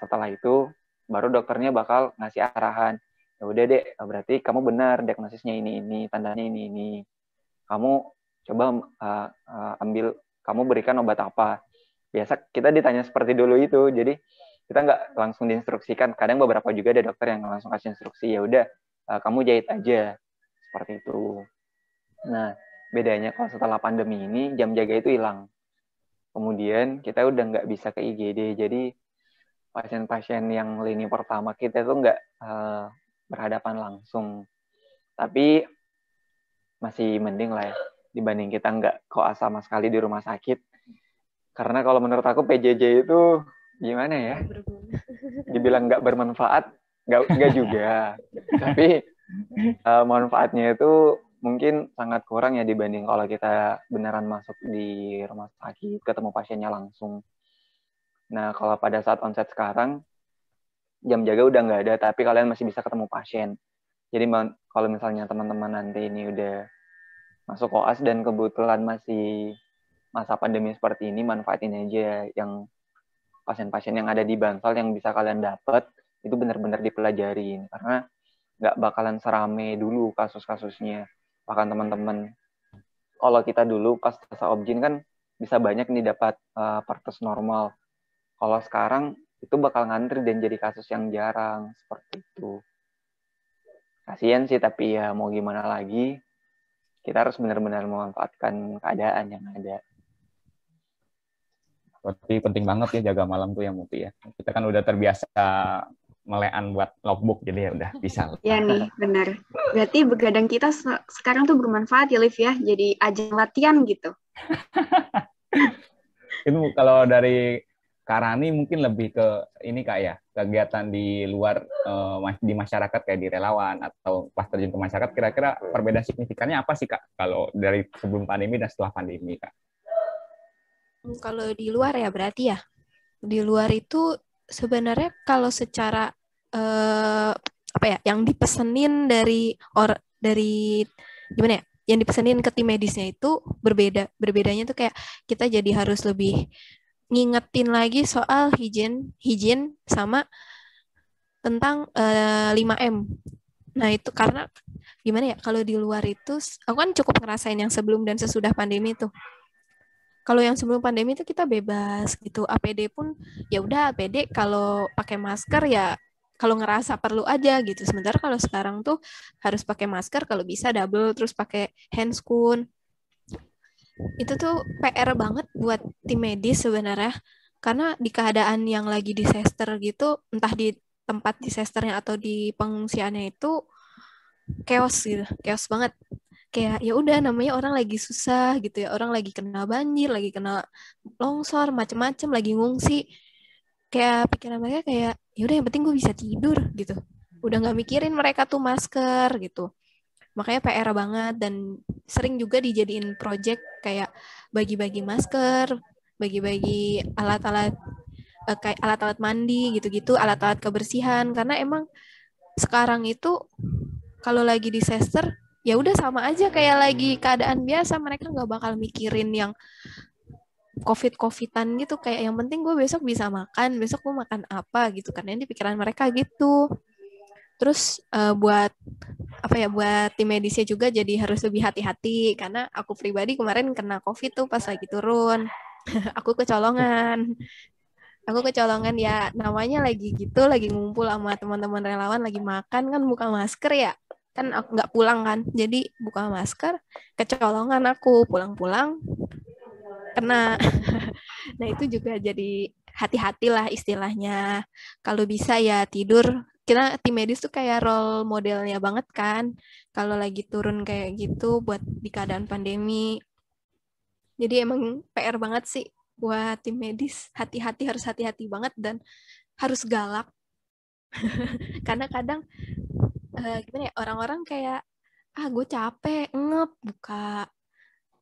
Setelah itu, baru dokternya bakal ngasih arahan. Ya udah deh, berarti kamu benar, diagnosisnya ini, tandanya ini. Kamu coba kamu berikan obat apa. Biasa kita ditanya seperti dulu itu, jadi kita nggak langsung diinstruksikan. Kadang beberapa juga ada dokter yang langsung kasih instruksi, ya udah kamu jahit aja, seperti itu. Nah, bedanya kalau setelah pandemi ini, jam jaga itu hilang. Kemudian kita udah nggak bisa ke IGD, jadi pasien-pasien yang lini pertama kita tuh nggak berhadapan langsung. Tapi masih mending lah ya, dibanding kita nggak koas sama sekali di rumah sakit. Karena kalau menurut aku PJJ itu gimana ya? Dibilang nggak bermanfaat, nggak juga. Tapi manfaatnya itu mungkin sangat kurang ya dibanding kalau kita beneran masuk di rumah sakit, ketemu pasiennya langsung. Nah, kalau pada saat onset sekarang, jam jaga udah nggak ada, tapi kalian masih bisa ketemu pasien. Jadi kalau misalnya teman-teman nanti ini udah masuk koas dan kebetulan masih masa pandemi seperti ini, manfaatin aja yang pasien-pasien yang ada di Bansal yang bisa kalian dapat, itu benar-benar dipelajarin. Karena nggak bakalan serame dulu kasus-kasusnya. Bahkan teman-teman, kalau kita dulu pas masa objin kan bisa banyak nih dapat partus normal. Kalau sekarang itu bakal ngantri dan jadi kasus yang jarang, seperti itu. Kasian sih, tapi ya mau gimana lagi, kita harus benar-benar memanfaatkan keadaan yang ada. Berarti penting banget ya jaga malam tuh ya Muti ya. Kita kan udah terbiasa melean buat logbook, jadi ya udah bisa. Ya nih, benar. Berarti begadang kita sekarang tuh bermanfaat ya, Liv ya. Jadi ajang latihan gitu. Itu kalau dari Karani mungkin lebih ke ini Kak ya, kegiatan di luar di masyarakat kayak di relawan atau pas terjun ke masyarakat, kira-kira perbedaan signifikannya apa sih Kak kalau dari sebelum pandemi dan setelah pandemi Kak? Kalau di luar ya berarti ya. Di luar itu sebenarnya kalau secara apa ya, yang dipesenin dari gimana ya? Yang dipesenin ke tim medisnya itu berbeda. Berbedanya tuh kayak kita jadi harus lebih ngingetin lagi soal higien sama tentang 5M. Nah, itu karena gimana ya? Kalau di luar itu aku kan cukup ngerasain yang sebelum dan sesudah pandemi tuh. Kalau yang sebelum pandemi itu kita bebas gitu. APD pun ya udah APD kalau pakai masker ya kalau ngerasa perlu aja gitu. Sementara kalau sekarang tuh harus pakai masker, kalau bisa double, terus pakai handscoon. Itu tuh PR banget buat tim medis sebenarnya. Karena di keadaan yang lagi disaster gitu, entah di tempat disasternya atau di pengungsiannya itu chaos gitu, chaos banget. Kayak ya udah namanya orang lagi susah gitu ya, orang lagi kena banjir, lagi kena longsor, macem-macem, lagi ngungsi. Kayak pikiran mereka kayak ya udah yang penting gue bisa tidur gitu. Udah nggak mikirin mereka tuh masker gitu. Makanya PR banget dan sering juga dijadiin project kayak bagi-bagi masker, bagi-bagi alat-alat kayak alat-alat mandi gitu-gitu, alat-alat kebersihan karena emang sekarang itu kalau lagi disaster ya udah sama aja kayak lagi keadaan biasa, mereka nggak bakal mikirin yang COVID-COVIDan gitu, kayak yang penting gue besok bisa makan, besok gue makan apa gitu kan, yang di pikiran mereka gitu. Terus buat apa ya, buat tim medisnya juga jadi harus lebih hati-hati karena aku pribadi kemarin kena COVID tuh pas lagi turun. Aku kecolongan. Aku kecolongan ya, namanya lagi gitu, lagi ngumpul sama teman-teman relawan, lagi makan kan buka masker ya. Kan aku nggak pulang kan, jadi buka masker, kecolongan aku pulang-pulang kena. Nah itu juga jadi hati-hatilah istilahnya. Kalau bisa ya tidur. Kita tim medis tuh kayak role modelnya banget kan. Kalau lagi turun kayak gitu buat di keadaan pandemi. Jadi emang PR banget sih buat tim medis. Hati-hati, harus hati-hati banget dan harus galak. Karena kadang gimana ya, orang-orang kayak gue capek ngep buka,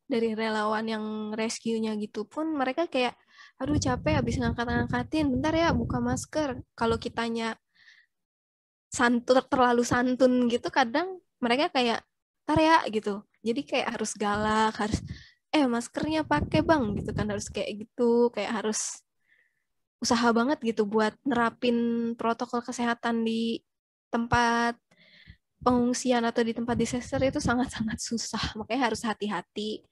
dari relawan yang rescue-nya gitu pun mereka kayak aduh capek habis ngangkat-ngangkatin, bentar ya buka masker. Kalau kitanya terlalu santun gitu kadang mereka kayak ntar ya gitu. Jadi kayak harus galak, harus maskernya pakai bang gitu kan, harus kayak gitu, kayak harus usaha banget gitu buat nerapin protokol kesehatan di tempat pengungsian atau di tempat disaster itu sangat-sangat susah. Makanya harus hati-hati.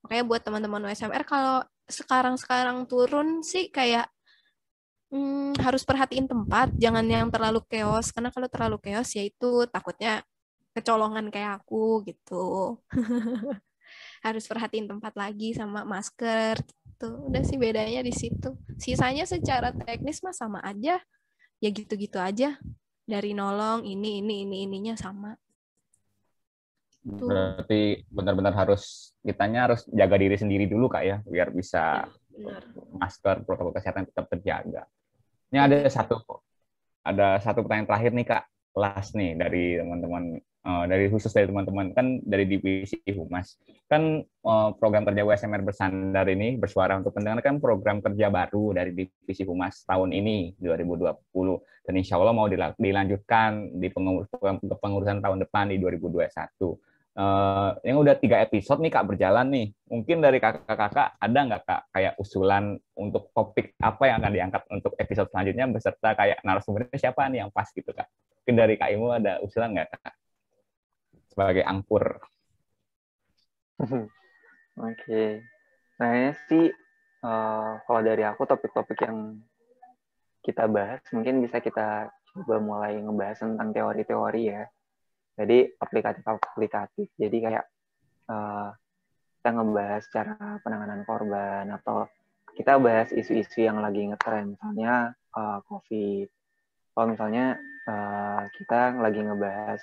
Makanya buat teman-teman USMR kalau sekarang-sekarang turun sih kayak harus perhatiin tempat, jangan yang terlalu chaos. Karena kalau terlalu chaos ya itu takutnya kecolongan kayak aku gitu. Harus perhatiin tempat lagi sama masker gitu. Udah sih bedanya di situ. Sisanya secara teknis mah sama aja. Ya gitu-gitu aja. Dari nolong ininya sama. Berarti benar-benar kitanya harus jaga diri sendiri dulu Kak ya, biar bisa Benar. masker, protokol kesehatan tetap terjaga. Ini ada satu pertanyaan terakhir nih Kak, last nih dari teman-teman, khusus dari teman-teman kan dari divisi Humas. Kan program kerja USMR Bersandar ini bersuara untuk pendengar kan program kerja baru dari divisi Humas tahun ini 2020 dan insya Allah mau dilanjutkan di pengurusan tahun depan di 2021. Yang udah 3 episode nih Kak berjalan nih. Mungkin dari kakak-kakak ada nggak Kak kayak usulan untuk topik apa yang akan diangkat untuk episode selanjutnya beserta kayak narasumbernya siapa nih yang pas gitu Kak? Mungkin dari Kak Imu ada usulan nggak Kak? Sebagai angkur. Oke. Nah, sih kalau dari aku topik-topik yang kita bahas mungkin bisa kita coba mulai ngebahas tentang teori-teori ya. Jadi aplikatif-aplikatif. Jadi kayak kita ngebahas cara penanganan korban atau kita bahas isu-isu yang lagi ngetren, misalnya COVID. Kalau misalnya kita lagi ngebahas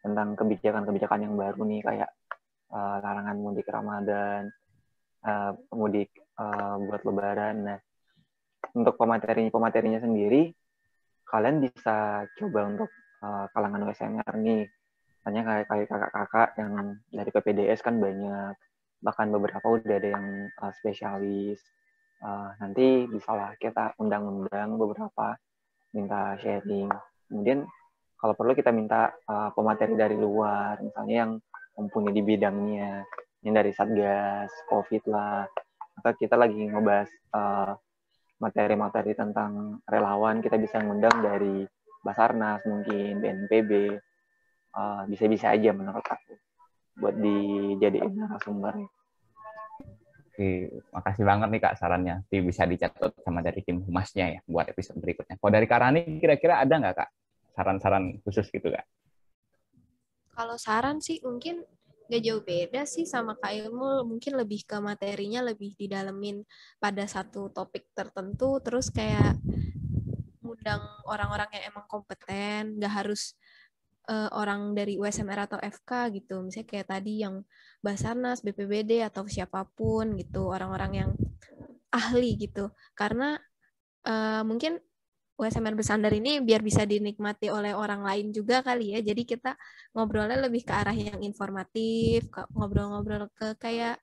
tentang kebijakan-kebijakan yang baru nih kayak larangan mudik Ramadan, mudik buat Lebaran. Nah, untuk pematerinya sendiri, kalian bisa coba untuk kalangan USMR nih. Misalnya kayak kakak-kakak yang dari PPDS kan banyak, bahkan beberapa udah ada yang spesialis. Nanti bisalah kita undang-undang beberapa, minta sharing. Kemudian kalau perlu kita minta pemateri dari luar, misalnya yang mumpuni di bidangnya, yang dari Satgas, COVID lah. Atau kita lagi ngebahas materi-materi tentang relawan, kita bisa ngundang dari Basarnas mungkin, BNPB. Bisa-bisa aja menurut aku buat dijadiin narasumber. Oke, makasih banget nih Kak sarannya. Nanti bisa dicatat sama dari tim humasnya ya buat episode berikutnya. Kalau dari Kak Rani kira-kira ada nggak Kak saran-saran khusus gitu Kak? Kalau saran sih mungkin gak jauh beda sih sama Kak Ilmu, mungkin lebih ke materinya lebih didalemin pada satu topik tertentu, terus kayak ngundang orang-orang yang emang kompeten, gak harus orang dari USMR atau FK gitu. Misalnya kayak tadi yang Basarnas, BPBD atau siapapun gitu, orang-orang yang ahli gitu. Karena mungkin USMR bersandar ini biar bisa dinikmati oleh orang lain juga kali ya. Jadi kita ngobrolnya lebih ke arah yang informatif, ngobrol-ngobrol ke kayak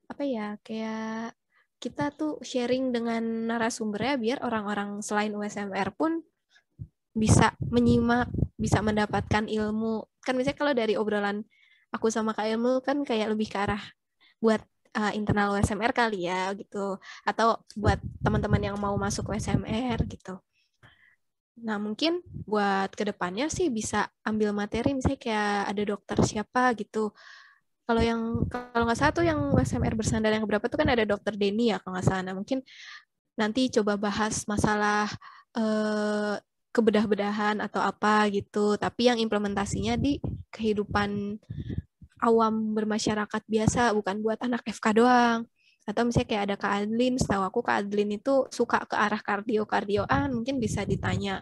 apa ya, kayak kita tuh sharing dengan narasumbernya biar orang-orang selain USMR pun bisa menyimak, bisa mendapatkan ilmu. Kan misalnya kalau dari obrolan aku sama Kak Ilmu kan kayak lebih ke arah buat internal USMR kali ya gitu. Atau buat teman-teman yang mau masuk USMR gitu. Nah, mungkin buat kedepannya sih bisa ambil materi misalnya kayak ada dokter siapa gitu. Kalau nggak salah tuh yang USMR bersandar yang berapa tuh kan ada dokter Denny ya kalau nggak salah. Nah, mungkin nanti coba bahas masalah kebedah-bedahan atau apa gitu. Tapi yang implementasinya di kehidupan awam bermasyarakat biasa, bukan buat anak FK doang. Atau misalnya kayak ada Kak Adlin, setahu aku Kak Adlin itu suka ke arah kardio-kardioan, mungkin bisa ditanya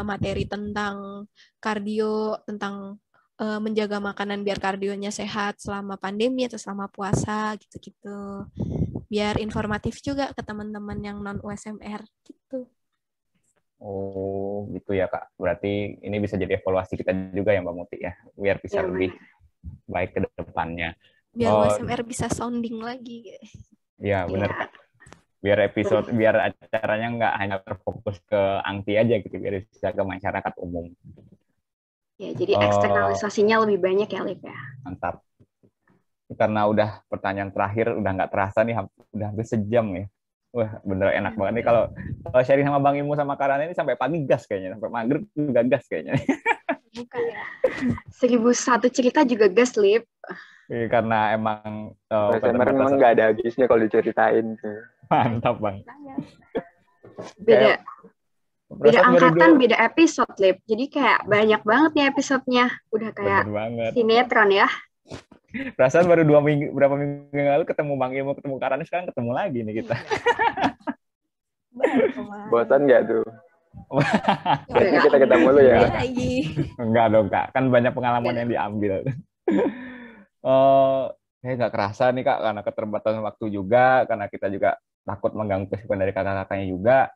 materi tentang kardio, tentang menjaga makanan biar kardionya sehat selama pandemi atau selama puasa gitu-gitu. Biar informatif juga ke teman-teman yang non USMR gitu. Oh, gitu ya Kak. Berarti ini bisa jadi evaluasi kita juga ya Mbak Muti ya, biar bisa lebih baik ke depannya. Biar USMR bisa sounding lagi. Iya, benar Kak. Biar acaranya nggak hanya terfokus ke Angti aja gitu, biar bisa ke masyarakat umum. Ya, jadi eksternalisasinya lebih banyak ya, Lip ya. Mantap. Karena udah pertanyaan terakhir, udah nggak terasa nih, udah hampir sejam ya. Wah, bener enak banget nih kalau sharing sama Bang Imu sama Karana ini sampai pagi gas kayaknya, sampai maghrib juga gas kayaknya. Bukan ya. 1001 cerita juga gas, Lip. Karena emang USMR memang nggak ada habisnya kalau diceritain tuh. Mantap Bang. Beda angkatan, beda episode, Lip. Jadi kayak banyak banget nih episodenya. Udah kayak sinetron ya. Perasaan baru berapa minggu yang lalu ketemu Bang Ilmu, ketemu Karana, sekarang ketemu lagi nih kita. Bosan nggak tuh? Kita ketemu lu ya. Enggak dong Kak, kan banyak pengalaman yang diambil. Nggak kerasa nih Kak, karena keterbatasan waktu juga, karena kita juga takut mengganggu kesibukan dari kakak-kakaknya juga.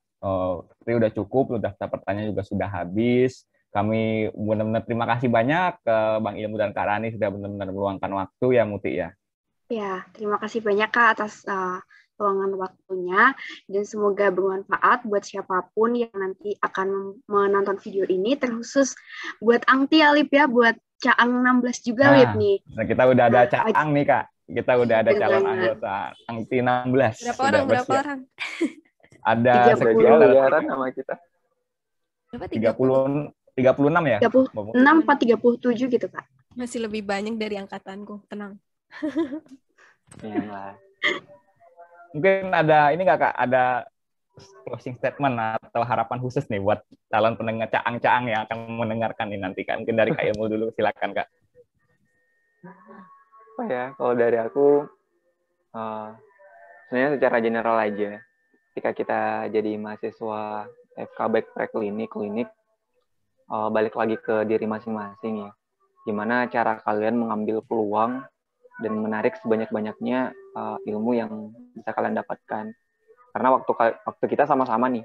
Tapi udah cukup, daftar pertanyaan juga sudah habis. Kami benar-benar terima kasih banyak ke Bang Ilmu dan Kak Rani sudah benar-benar meluangkan waktu ya Muti ya. Ya, terima kasih banyak Kak atas luangan waktunya, dan semoga bermanfaat buat siapapun yang nanti akan menonton video ini, terkhusus buat Angti Alip ya, buat Caang 16 juga Lip nih. Nah, kita udah ada Caang nih Kak. Kita udah ada calon anggota Angti 16. Berapa orang? Ada 30 miliaran sama kita. Berapa? 36 ya? 36 atau 37 gitu Kak. Masih lebih banyak dari angkatanku, tenang. Iyalah. Mungkin ada ini nggak Kak? Ada closing statement atau harapan khusus nih buat calon pendengar Caang-Caang yang akan mendengarkan ini nanti kan? Mungkin dari Kak Ilmu dulu, silakan Kak. Oh ya, kalau dari aku sebenarnya secara general aja. Ketika kita jadi mahasiswa FK baik klinik, balik lagi ke diri masing-masing ya. Gimana cara kalian mengambil peluang dan menarik sebanyak-banyaknya ilmu yang bisa kalian dapatkan. Karena waktu kita sama-sama nih,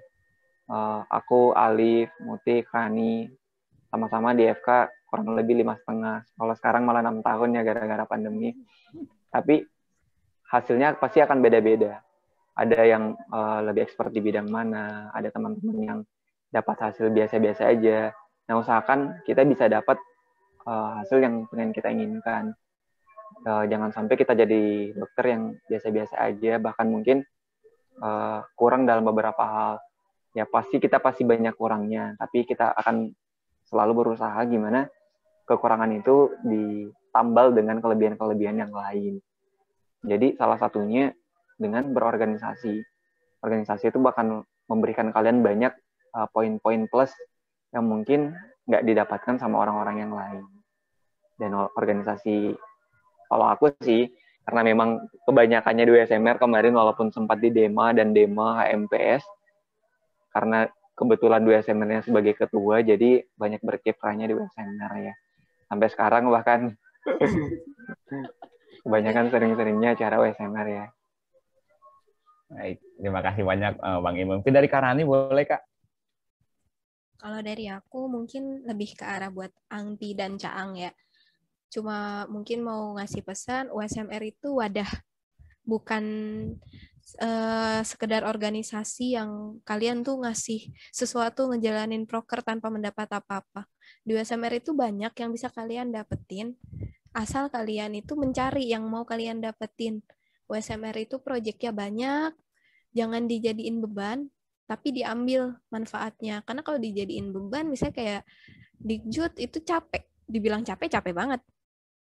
aku, Alif, Muti, Rani, sama-sama di FK kurang lebih 5,5. Kalau sekarang malah 6 tahun ya gara-gara pandemi. Tapi hasilnya pasti akan beda-beda. Ada yang lebih expert di bidang mana, ada teman-teman yang dapat hasil biasa-biasa aja. Nah, usahakan kita bisa dapat hasil yang pengen kita inginkan. Jangan sampai kita jadi dokter yang biasa-biasa aja, bahkan mungkin kurang dalam beberapa hal. Ya kita pasti banyak kurangnya, tapi kita akan selalu berusaha gimana kekurangan itu ditambal dengan kelebihan-kelebihan yang lain. Jadi salah satunya dengan berorganisasi. Organisasi itu bahkan memberikan kalian banyak poin-poin plus yang mungkin nggak didapatkan sama orang-orang yang lain. Dan organisasi, kalau aku sih, karena memang kebanyakannya di USMR kemarin walaupun sempat di DEMA dan DEMA HMPS, karena kebetulan di USMR-nya sebagai ketua, jadi banyak berkiprahnya di USMR ya. Sampai sekarang bahkan kebanyakan sering-seringnya acara USMR ya. Baik, terima kasih banyak Bang Imam. Mungkin dari Karani boleh Kak? Kalau dari aku mungkin lebih ke arah buat Angti dan Caang ya. Cuma mungkin mau ngasih pesan, USMR itu wadah, bukan sekedar organisasi yang kalian tuh ngasih sesuatu, ngejalanin proker tanpa mendapat apa-apa. Di USMR itu banyak yang bisa kalian dapetin, asal kalian itu mencari yang mau kalian dapetin. USMR itu proyeknya banyak, jangan dijadiin beban, tapi diambil manfaatnya. Karena kalau dijadiin beban, misalnya kayak Dikjut itu capek, dibilang capek banget.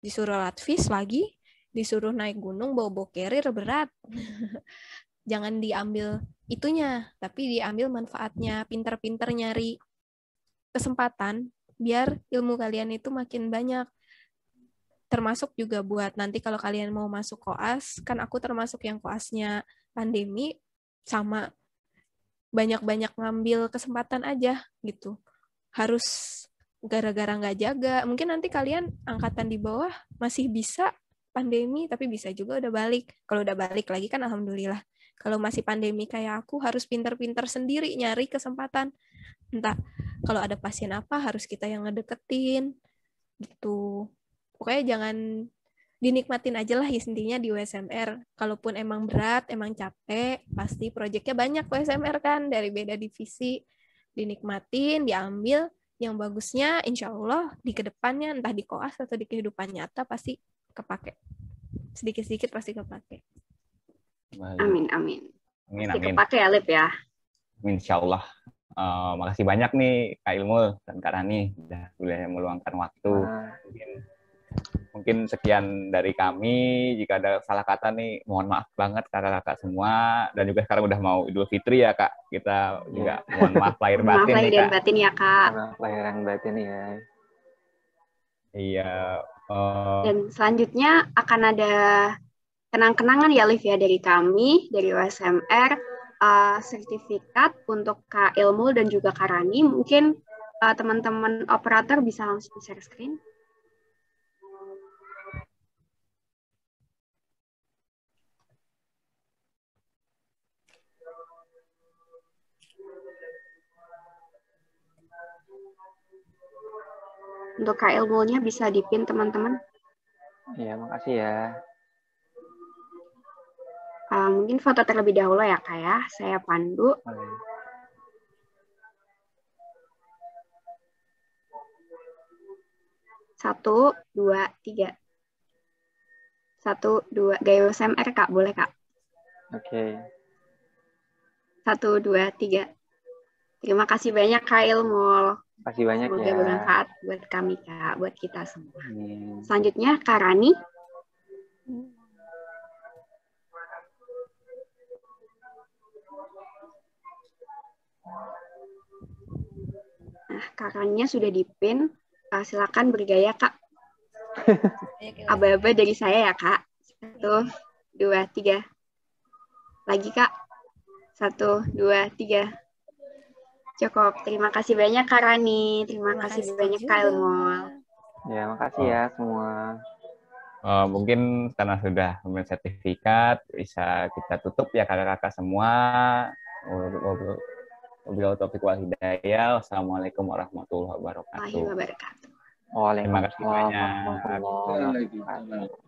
Disuruh latvis lagi, disuruh naik gunung bawa carrier berat. Jangan diambil itunya, tapi diambil manfaatnya, pinter-pinter nyari kesempatan biar ilmu kalian itu makin banyak. Termasuk juga buat nanti kalau kalian mau masuk koas, kan aku termasuk yang koasnya pandemi, sama banyak-banyak ngambil kesempatan aja gitu. Harus gara-gara nggak jaga, mungkin nanti kalian angkatan di bawah masih bisa pandemi, tapi bisa juga udah balik. Kalau udah balik lagi kan alhamdulillah. Kalau masih pandemi kayak aku, harus pinter-pinter sendiri nyari kesempatan. Entah kalau ada pasien apa, harus kita yang ngedeketin gitu. Pokoknya jangan, dinikmatin aja lah intinya di USMR. Kalaupun emang berat, emang capek, pasti proyeknya banyak USMR kan, dari beda divisi. Dinikmatin, diambil, yang bagusnya insya Allah di kedepannya, entah di koas atau di kehidupan nyata, pasti kepake. Sedikit-sedikit pasti kepake. Amin. Pasti kepake ya, Lip ya. Insya Allah. Makasih banyak nih Kak Ilmul dan Kak Rani udah boleh meluangkan waktu. Mungkin sekian dari kami. Jika ada salah kata nih, mohon maaf banget kakak-kakak semua. Dan juga sekarang udah mau Idul Fitri ya Kak. Kita juga mohon maaf lahir batin nih Kak. Maaf lahir batin ya Kak. Maaf lahir batin ya. Iya. Dan selanjutnya akan ada kenang-kenangan ya Liv ya dari kami, dari USMR. Sertifikat untuk Kak Ilmul dan juga Kak Rani. Mungkin teman-teman operator bisa langsung share screen. Untuk Kak Ilmulnya bisa dipin teman-teman. Iya, makasih ya. Mungkin foto terlebih dahulu ya Kak ya. Saya pandu. Satu, dua, tiga. 1, 2. Gaya USMR Kak, boleh Kak? Oke. 1, 2, 3. Terima kasih banyak Kak Ilmul. Kasih banyak. Semoga ya. bermanfaat buat kami Kak, buat kita semua. Selanjutnya Kak Rani. Nah, kakaknya sudah dipin. Silakan bergaya Kak. Aba-aba dari saya ya Kak. 1, 2, 3. Lagi Kak. 1, 2, 3. Cukup. Terima kasih banyak Kak Rani. Terima kasih banyak Kak Ilmul. Ya, makasih ya semua. Mungkin karena sudah memiliki sertifikat, bisa kita tutup ya kakak-kakak semua. Wabillahi taufiq wal hidayah. Wassalamualaikum warahmatullahi wabarakatuh. Waalaikumsalam. Terima kasih banyak. Waalaikumsalam warahmatullahi wabarakatuh.